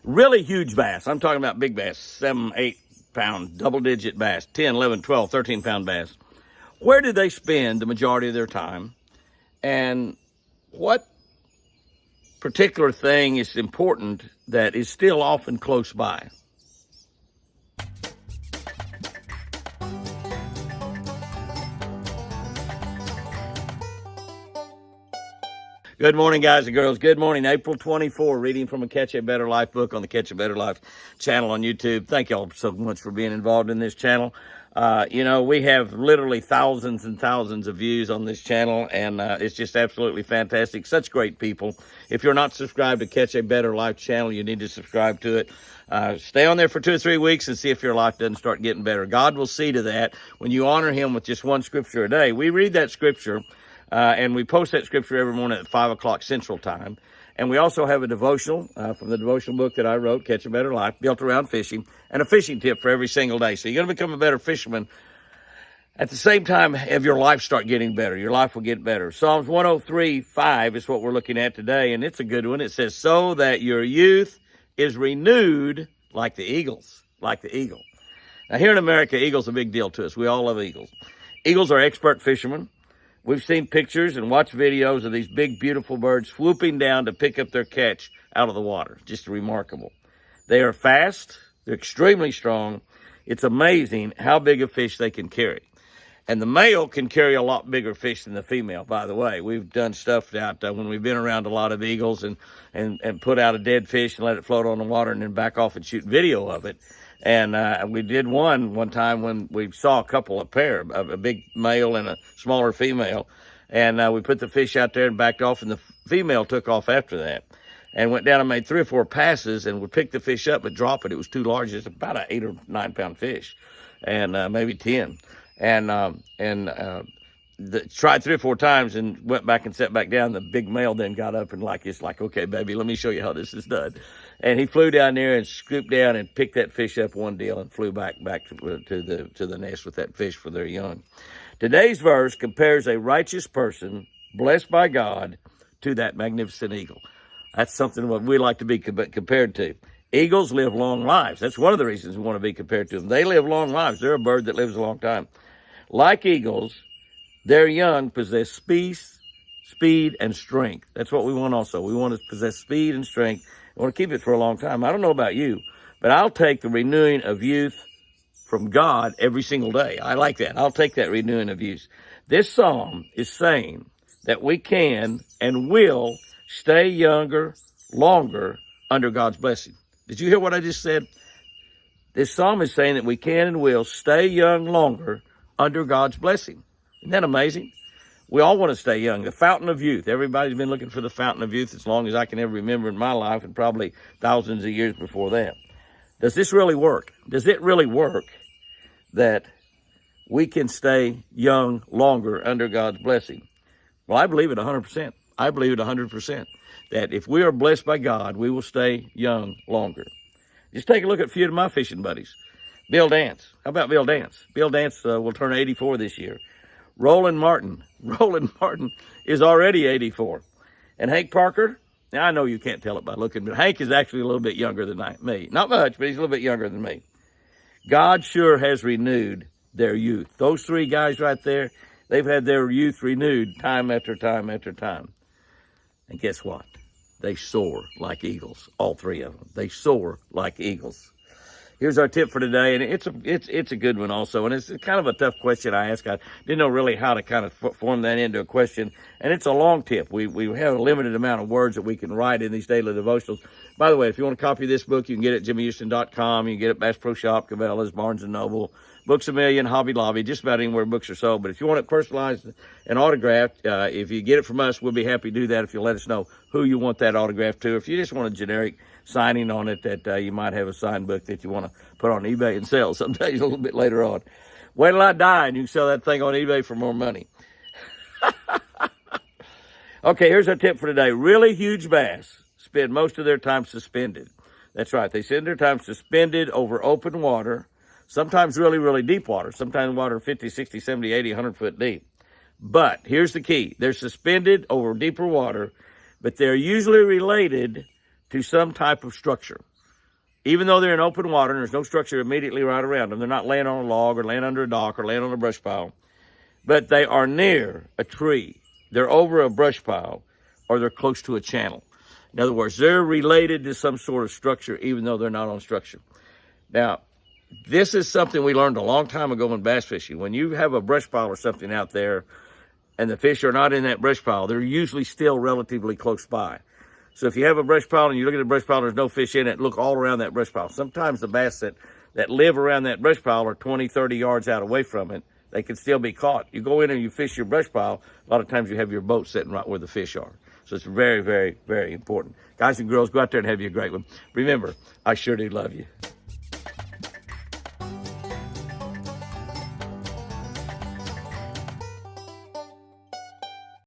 Really huge bass. I'm talking about big bass, 7, 8 pound, double digit bass, 10, 11, 12, 13 pound bass. Where do they spend the majority of their time? And what particular thing is important that is still often close by? Good morning, guys and girls. Good morning. April 24, reading from a Catch a Better Life book on the Catch a Better Life channel on YouTube. Thank y'all so much for being involved in this channel. We have literally thousands and thousands of views on this channel, and it's just absolutely fantastic. Such great people. If you're not subscribed to Catch a Better Life channel, you need to subscribe to it. Stay on there for 2 or 3 weeks and see if your life doesn't start getting better. God will see to that when you honor him with just one scripture a day. We read that scripture. And we post that scripture every morning at 5 o'clock Central Time. And we also have a devotional from the devotional book that I wrote, Catch a Better Life, built around fishing, and a fishing tip for every single day. So you're going to become a better fisherman. At the same time, have your life start getting better. Your life will get better. Psalms 103:5 is what we're looking at today, and it's a good one. It says, so that your youth is renewed like the eagles, like the eagle. Now, here in America, eagles are a big deal to us. We all love eagles. Eagles are expert fishermen. We've seen pictures and watched videos of these big, beautiful birds swooping down to pick up their catch out of the water. Just remarkable. They are fast. They're extremely strong. It's amazing how big a fish they can carry. And the male can carry a lot bigger fish than the female, by the way. We've done stuff out when we've been around a lot of eagles and put out a dead fish and let it float on the water and then back off and shoot video of it. And we did one time when we saw a pair, a big male and a smaller female. And we put the fish out there and backed off, and the female took off after that and went down and made 3 or 4 passes and would pick the fish up but drop it. It was too large. It's about an 8 or 9 pound fish, and maybe 10. Tried 3 or 4 times and went back and sat back down. The big male then got up and it's like, okay, baby, let me show you how this is done. And he flew down there and scooped down and picked that fish up one deal and flew back to the nest with that fish for their young. Today's verse compares a righteous person blessed by God to that magnificent eagle. That's something what we like to be compared to. Eagles live long lives. That's one of the reasons we want to be compared to them. They live long lives. They're a bird that lives a long time. Like eagles, their young possess speed, and strength. That's what we want also. We want to possess speed and strength. We want to keep it for a long time. I don't know about you, but I'll take the renewing of youth from God every single day. I like that. I'll take that renewing of youth. This psalm is saying that we can and will stay younger longer under God's blessing. Did you hear what I just said? This psalm is saying that we can and will stay young longer under God's blessing. Isn't that amazing? We all want to stay young. The fountain of youth. Everybody's been looking for the fountain of youth as long as I can ever remember in my life, and probably thousands of years before that. Does this really work? Does it really work that we can stay young longer under God's blessing? Well, I believe it 100%. I believe it 100%. That if we are blessed by God, we will stay young longer. Just take a look at a few of my fishing buddies. Bill Dance. How about Bill Dance? Bill Dance will turn 84 this year. Roland Martin is already 84. And Hank Parker, now I know you can't tell it by looking, but Hank is actually a little bit younger than me. Not much, but he's a little bit younger than me. God sure has renewed their youth. Those 3 guys right there, they've had their youth renewed time after time after time. And guess what? They soar like eagles, all 3 of them. They soar like eagles. Here's our tip for today, and it's a good one also, and it's kind of a tough question I asked. I didn't know really how to kind of form that into a question, and it's a long tip. We have a limited amount of words that we can write in these daily devotionals. By the way, if you want to copy this book, you can get it at jimmyhouston.com. You can get it at Bass Pro Shop, Cabela's, Barnes & Noble, Books A Million, Hobby Lobby, just about anywhere books are sold. But if you want it personalized and autographed, if you get it from us, we'll be happy to do that if you let us know who you want that autograph to. If you just want a generic signing on it that you might have a signed book that you want to put on eBay and sell someday a little bit later on. Wait till I die and you can sell that thing on eBay for more money. Okay, here's our tip for today. Really huge bass spend most of their time suspended. That's right. They spend their time suspended over open water, sometimes really, really deep water, sometimes water 50, 60, 70, 80, 100 foot deep. But here's the key. They're suspended over deeper water, but they're usually related to some type of structure. Even though they're in open water and there's no structure immediately right around them, they're not laying on a log or laying under a dock or laying on a brush pile, but they are near a tree, they're over a brush pile, or they're close to a channel. In other words, they're related to some sort of structure, even though they're not on structure. Now, this is something we learned a long time ago in bass fishing. When you have a brush pile or something out there and the fish are not in that brush pile, they're usually still relatively close by. So if you have a brush pile and you look at the brush pile and there's no fish in it, look all around that brush pile. Sometimes the bass that live around that brush pile are 20, 30 yards out away from it. They can still be caught. You go in and you fish your brush pile, a lot of times you have your boat sitting right where the fish are. So it's very, very, very important. Guys and girls, go out there and have you a great one. Remember, I sure do love you.